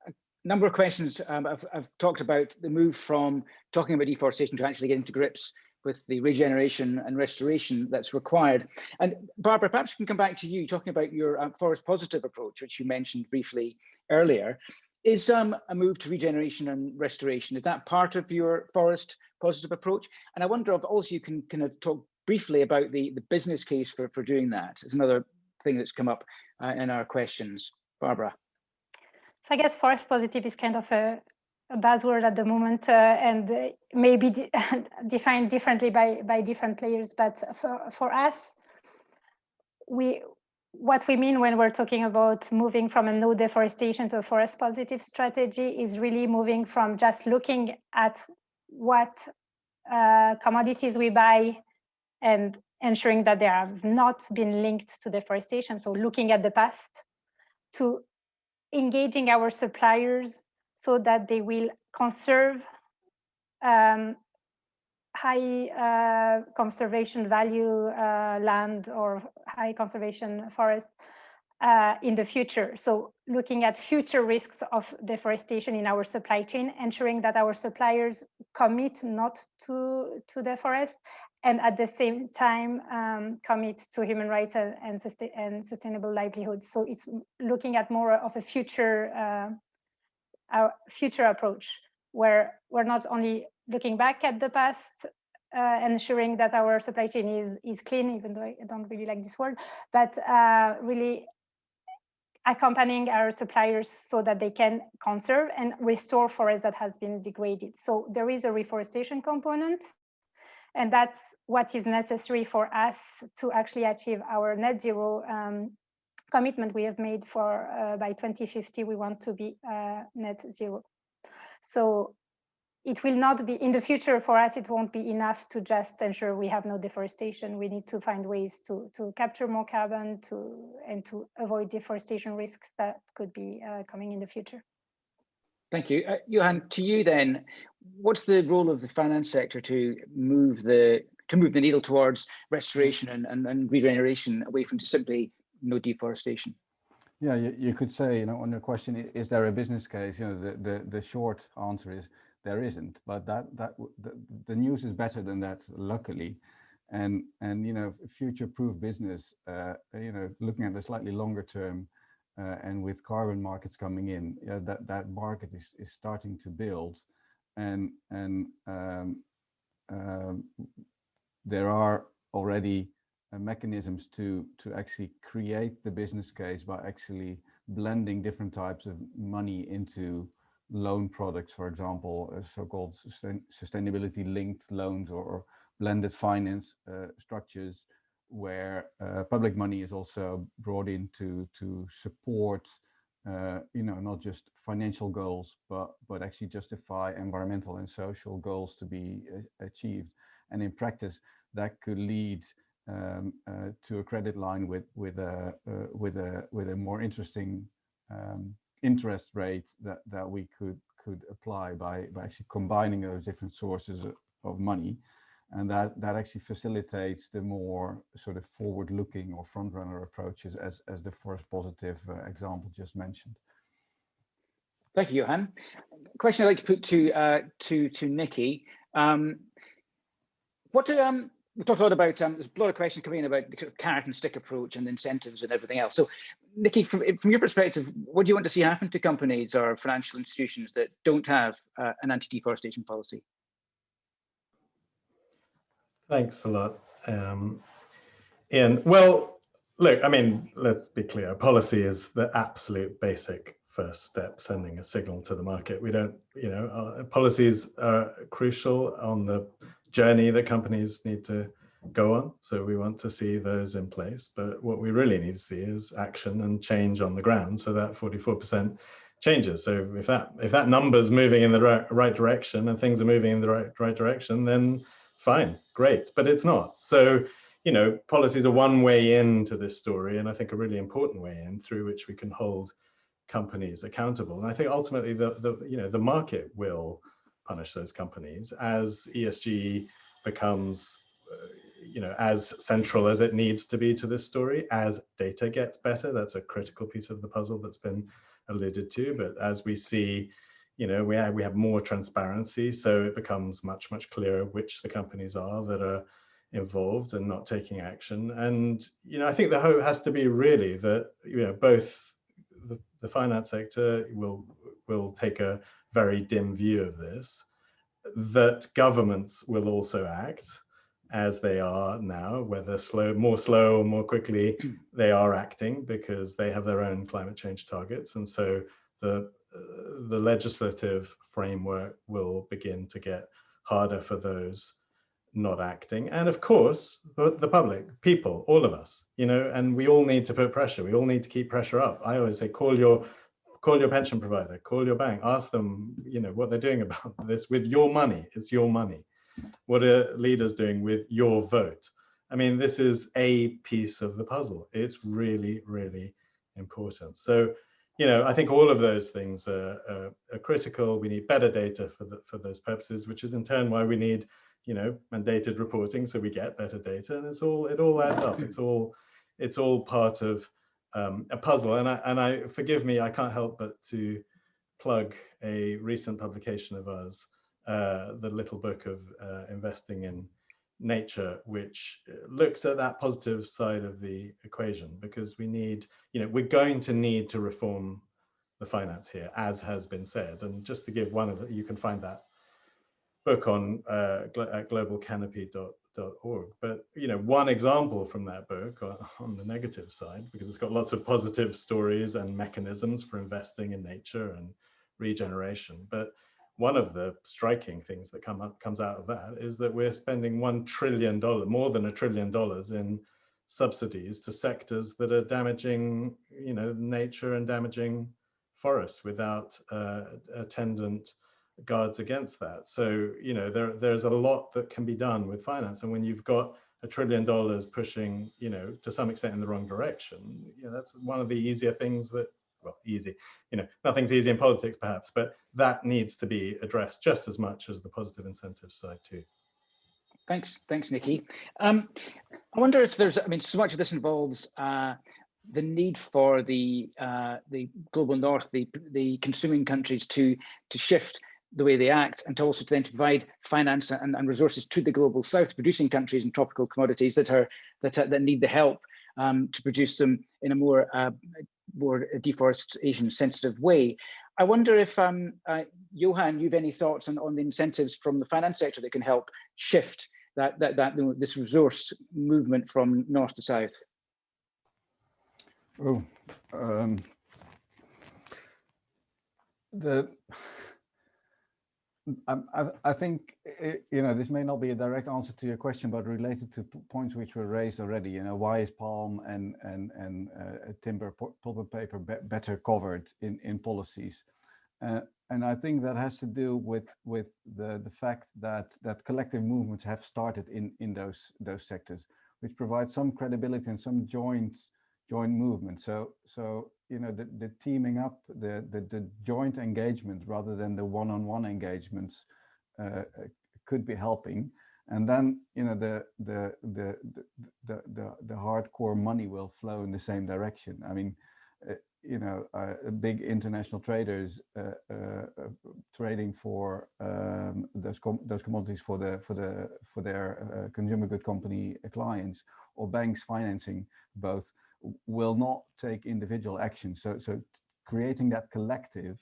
[SPEAKER 1] a number of questions I've talked about the move from talking about deforestation to actually getting to grips with the regeneration and restoration that's required. And Barbara, perhaps we can come back to you, talking about your forest positive approach, which you mentioned briefly earlier. Is a move to regeneration and restoration, is that part of your forest positive approach? And I wonder if also you can kind of talk briefly about the business case for doing that. It's another thing that's come up in our questions. Barbara.
[SPEAKER 4] So I guess forest positive is kind of a buzzword at the moment, and maybe defined differently by different players. But for us, what we mean when we're talking about moving from a no deforestation to a forest positive strategy is really moving from just looking at what commodities we buy and ensuring that they have not been linked to deforestation. So looking at the past, to engaging our suppliers so that they will conserve high conservation value land or high conservation forest in the future. So looking at future risks of deforestation in our supply chain, ensuring that our suppliers commit not to deforest, and at the same time commit to human rights and sustainable livelihoods. So it's looking at more of a future approach, where we're not only looking back at the past, ensuring that our supply chain is clean, even though I don't really like this word, but really accompanying our suppliers so that they can conserve and restore forests that has been degraded. So there is a reforestation component, and that's what is necessary for us to actually achieve our net zero commitment we have made for by 2050. We want to be net zero. So it will not be, in the future for us, it won't be enough to just ensure we have no deforestation. We need to find ways to capture more carbon and to avoid deforestation risks that could be coming in the future. Thank you.
[SPEAKER 1] Johan, to you then, what's the role of the finance sector to move the needle towards restoration and regeneration away from just simply no deforestation?
[SPEAKER 5] Yeah, you could say, on your question, is there a business case? The short answer is there isn't, but the news is better than that, luckily, and future-proof business. Looking at the slightly longer term, and with carbon markets coming in, that market is starting to build, and there are already mechanisms to actually create the business case by actually blending different types of money into loan products, for example, so-called sustainability-linked loans or blended finance structures, where public money is also brought in to support, not just financial goals, but actually justify environmental and social goals to be achieved. And in practice, that could lead to a credit line with a more interesting interest rate that we could apply by actually combining those different sources of money, and that actually facilitates the more sort of forward-looking or front-runner approaches, as the forest positive example just mentioned.
[SPEAKER 1] Thank you, Johan. Question I'd like to put to Nikki. We talked a lot about, there's a lot of questions coming in about the carrot and stick approach and incentives and everything else. So Nikki, from your perspective, what do you want to see happen to companies or financial institutions that don't have an anti-deforestation policy?
[SPEAKER 2] Thanks a lot, Ian. Well, look, I mean, let's be clear. Policy is the absolute basic first step, sending a signal to the market. We don't, policies are crucial on the journey that companies need to go on. So we want to see those in place. But what we really need to see is action and change on the ground, so that 44% changes. So if that number's moving in the right direction and things are moving in the right direction, then fine, great. But it's not. So, policies are one way into this story, and I think a really important way in through which we can hold companies accountable. And I think ultimately the market will punish those companies as ESG becomes as central as it needs to be to this story, as data gets better. That's a critical piece of the puzzle that's been alluded to. But as we see, we have more transparency, so it becomes much clearer which the companies are that are involved and not taking action. And I think the hope has to be really that both the finance sector will take a very dim view of this, that governments will also act as they are now, whether more slow or more quickly, they are acting because they have their own climate change targets. And so the legislative framework will begin to get harder for those not acting. And of course, the public, people, all of us, and we all need to put pressure. We all need to keep pressure up. I always say, call your pension provider, call your bank, ask them, what they're doing about this with your money. It's your money. What are leaders doing with your vote? I mean, this is a piece of the puzzle. It's really, really important. So, I think all of those things are critical. We need better data for those purposes, which is in turn why we need, mandated reporting, so we get better data, and it all adds up. It's all part of a puzzle. And I forgive me, I can't help but to plug a recent publication of ours, the little book of investing in nature which looks at that positive side of the equation, because we need, we're going to need to reform the finance here, as has been said. And just to give one of you can find that book on at globalcanopy.org. But one example from that book on the negative side, because it's got lots of positive stories and mechanisms for investing in nature and regeneration. But one of the striking things that comes out of that is that we're spending $1 trillion, more than $1 trillion in subsidies to sectors that are damaging, nature and damaging forests without attendant guards against that. So, there's a lot that can be done with finance. And when you've got $1 trillion pushing, to some extent in the wrong direction, that's one of the easier things that, well, easy, nothing's easy in politics perhaps, but that needs to be addressed just as much as the positive incentive side too.
[SPEAKER 1] Thanks, Nikki. I wonder if there's, so much of this involves the need for the global north, the consuming countries to shift the way they act, and to also then to provide finance and resources to the global south, producing countries and tropical commodities that need the help to produce them in a more deforestation sensitive way. I wonder if Johan, you've any thoughts on the incentives from the finance sector that can help shift this resource movement from north to south?
[SPEAKER 5] Oh, I think this may not be a direct answer to your question, but related to points which were raised already. Why is palm and timber, pulp and paper better covered in policies? And I think that has to do with the fact that collective movements have started in those sectors, which provides some credibility and some joint movement. So the teaming up, the joint engagement rather than the one-on-one engagements could be helping. And then the hardcore money will flow in the same direction. Big international traders trading for those commodities for their consumer good company clients, or banks financing both, will not take individual action. So creating that collective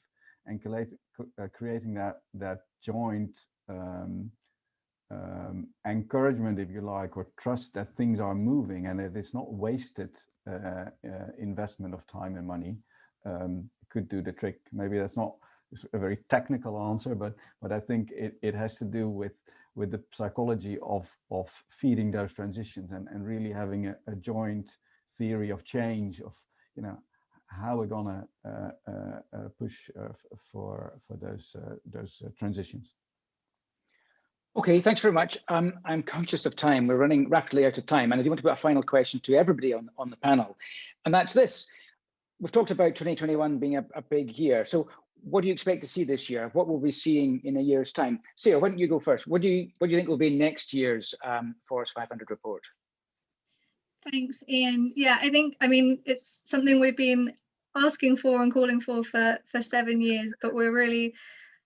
[SPEAKER 5] and creating that joint encouragement, if you like, or trust that things are moving and it is not wasted investment of time and money, could do the trick. Maybe that's not a very technical answer, but I think it has to do with the psychology of feeding those transitions and really having a joint theory of change, of how we're gonna push for those transitions.
[SPEAKER 1] Okay, thanks very much. I'm conscious of time. We're running rapidly out of time, and I do want to put a final question to everybody on the panel, and that's this. We've talked about 2021 being a big year. So what do you expect to see this year? What will we be seeing in a year's time? Sarah, why don't you go first? What do you think will be next year's Forest 500 report?
[SPEAKER 6] Thanks, Ian. Yeah, it's something we've been asking for and calling for 7 years, but we're really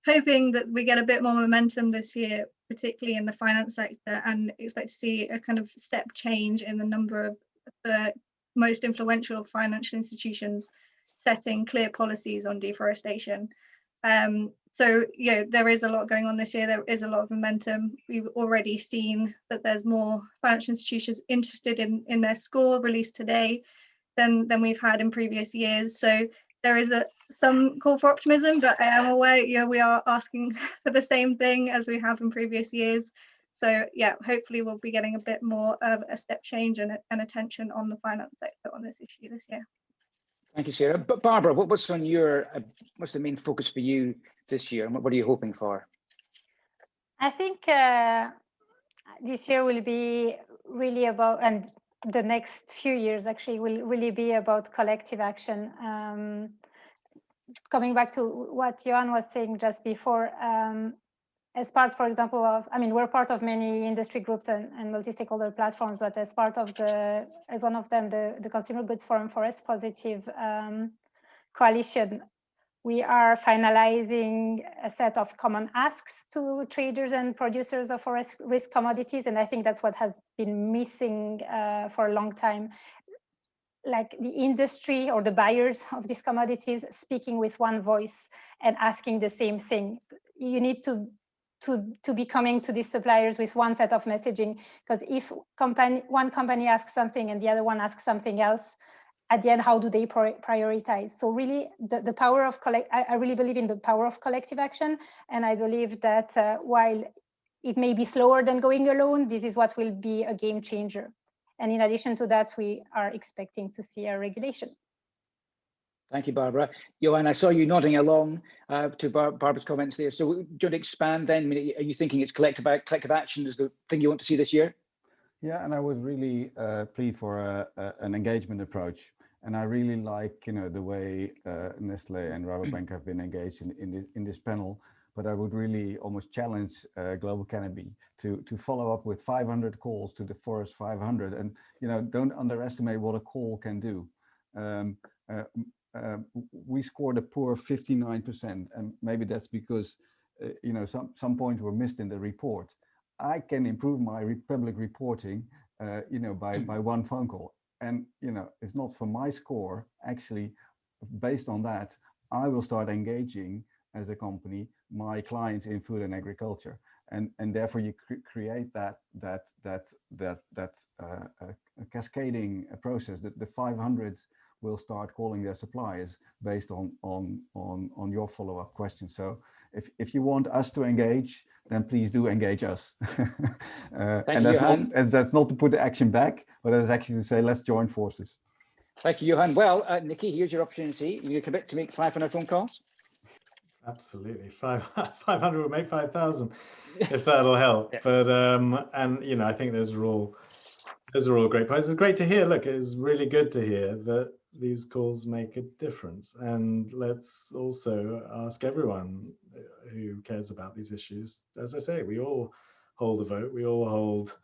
[SPEAKER 6] hoping that we get a bit more momentum this year, particularly in the finance sector, and expect to see a kind of step change in the number of the most influential financial institutions setting clear policies on deforestation. So there is a lot going on this year. There is a lot of momentum. We've already seen that there's more financial institutions interested in their score released today than we've had in previous years. So there is some call for optimism, but I am aware we are asking for the same thing as we have in previous years. So yeah, hopefully we'll be getting a bit more of a step change and attention on the finance sector on this issue this year.
[SPEAKER 1] Thank you, Sarah. But Barbara, what's the main focus for you this year, and what are you hoping for?
[SPEAKER 4] I think this year will be really about, and the next few years actually will really be about collective action. Coming back to what Johan was saying just before, as part, for example, of, we're part of many industry groups and multi-stakeholder platforms, but as part of as one of them, the Consumer Goods Forum Forest Positive Coalition, We are finalizing a set of common asks to traders and producers of forest risk commodities. And I think that's what has been missing for a long time. Like the industry or the buyers of these commodities speaking with one voice and asking the same thing. You need to be coming to these suppliers with one set of messaging, because if one company asks something and the other one asks something else, at the end, how do they prioritize? So really, the power of I really believe in the power of collective action, and I believe that while it may be slower than going alone, this is what will be a game changer. And in addition to that, we are expecting to see a regulation.
[SPEAKER 1] Thank you, Barbara. Johan, I saw you nodding along to Barbara's comments there. So do you want to expand then? I mean, are you thinking it's collective action is the thing you want to see this year?
[SPEAKER 5] Yeah, and I would really plead for an engagement approach. And I really like, the way Nestlé and Rabobank have been engaged in this panel. But I would really almost challenge Global Canopy to follow up with 500 calls to the Forest 500, and don't underestimate what a call can do. We scored a poor 59%, and maybe that's because some points were missed in the report. I can improve my public reporting, by one phone call, and it's not for my score. Actually, based on that, I will start engaging as a company my clients in food and agriculture, and therefore you create that cascading process that the 500s will start calling their suppliers based on your follow-up questions. So if you want us to engage, then please do engage us. And that's not to put the action back, but it's actually to say let's join forces.
[SPEAKER 1] Thank you, Johan. Well, Nikki, here's your opportunity. You commit to make 500 phone calls?
[SPEAKER 2] Absolutely. 500 will make 5,000 if that'll help. Yeah. But and I think those are all great points. It's great to hear. Look, it's really good to hear that these calls make a difference. And let's also ask everyone who cares about these issues. As I say, we all hold a vote. We all hold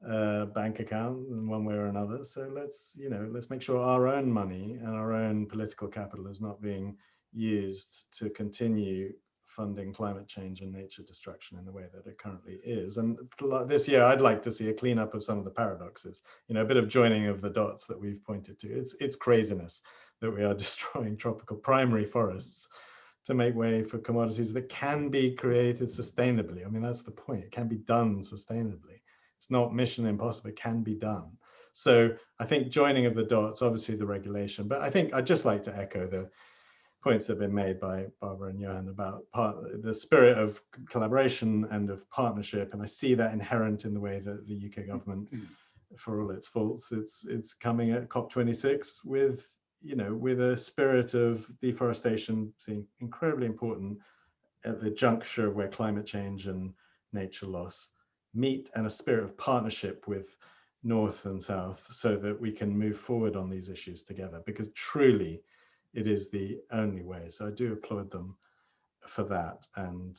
[SPEAKER 2] a bank account in one way or another. So let's make sure our own money and our own political capital is not being used to continue funding climate change and nature destruction in the way that it currently is. And this year, I'd like to see a cleanup of some of the paradoxes, a bit of joining of the dots that we've pointed to. It's craziness that we are destroying tropical primary forests to make way for commodities that can be created sustainably. I mean, that's the point. It can be done sustainably. It's not mission impossible, it can be done. So I think joining of the dots, obviously the regulation, but I think I'd just like to echo the points that have been made by Barbara and Johan about the spirit of collaboration and of partnership, and I see that inherent in the way that the UK government, for all its faults, it's coming at COP26 with a spirit of deforestation being incredibly important at the juncture where climate change and nature loss meet, and a spirit of partnership with North and South, so that we can move forward on these issues together, because truly it is the only way. So I do applaud them for that, and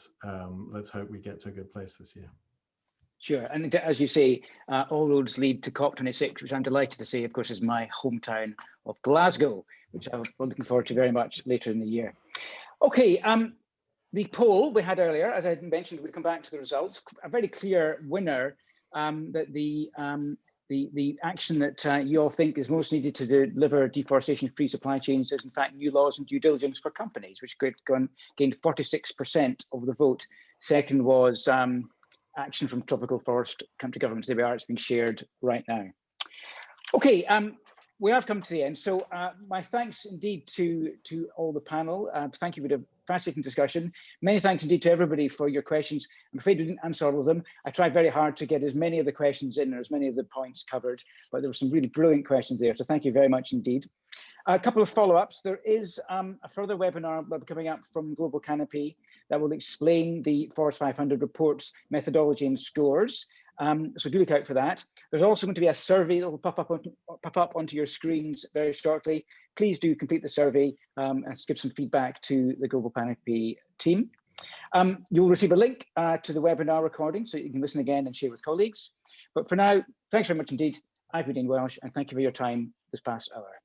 [SPEAKER 2] let's hope we get to a good place this year.
[SPEAKER 1] Sure, and as you say, all roads lead to COP26, which I'm delighted to say, of course, is my hometown of Glasgow, which I'm looking forward to very much later in the year. Okay, the poll we had earlier, as I mentioned, we'll come back to the results. A very clear winner, that the action that you all think is most needed to deliver deforestation-free supply chains is in fact new laws and due diligence for companies, which gained 46% of the vote. Second was action from tropical forest country governments. There we are, it's being shared right now. Okay, we have come to the end. So my thanks indeed to all the panel. Thank you for the fascinating discussion. Many thanks indeed to everybody for your questions. I'm afraid we didn't answer all of them. I tried very hard to get as many of the questions in or as many of the points covered, but there were some really brilliant questions there. So thank you very much indeed. A couple of follow-ups. There is a further webinar that will be coming up from Global Canopy that will explain the Forest 500 reports, methodology and scores. So do look out for that. There's also going to be a survey that will pop up onto your screens very shortly. Please do complete the survey and give some feedback to the Global Canopy team. You'll receive a link to the webinar recording so you can listen again and share with colleagues. But for now, thanks very much indeed. I've been Ian Welsh, and thank you for your time this past hour.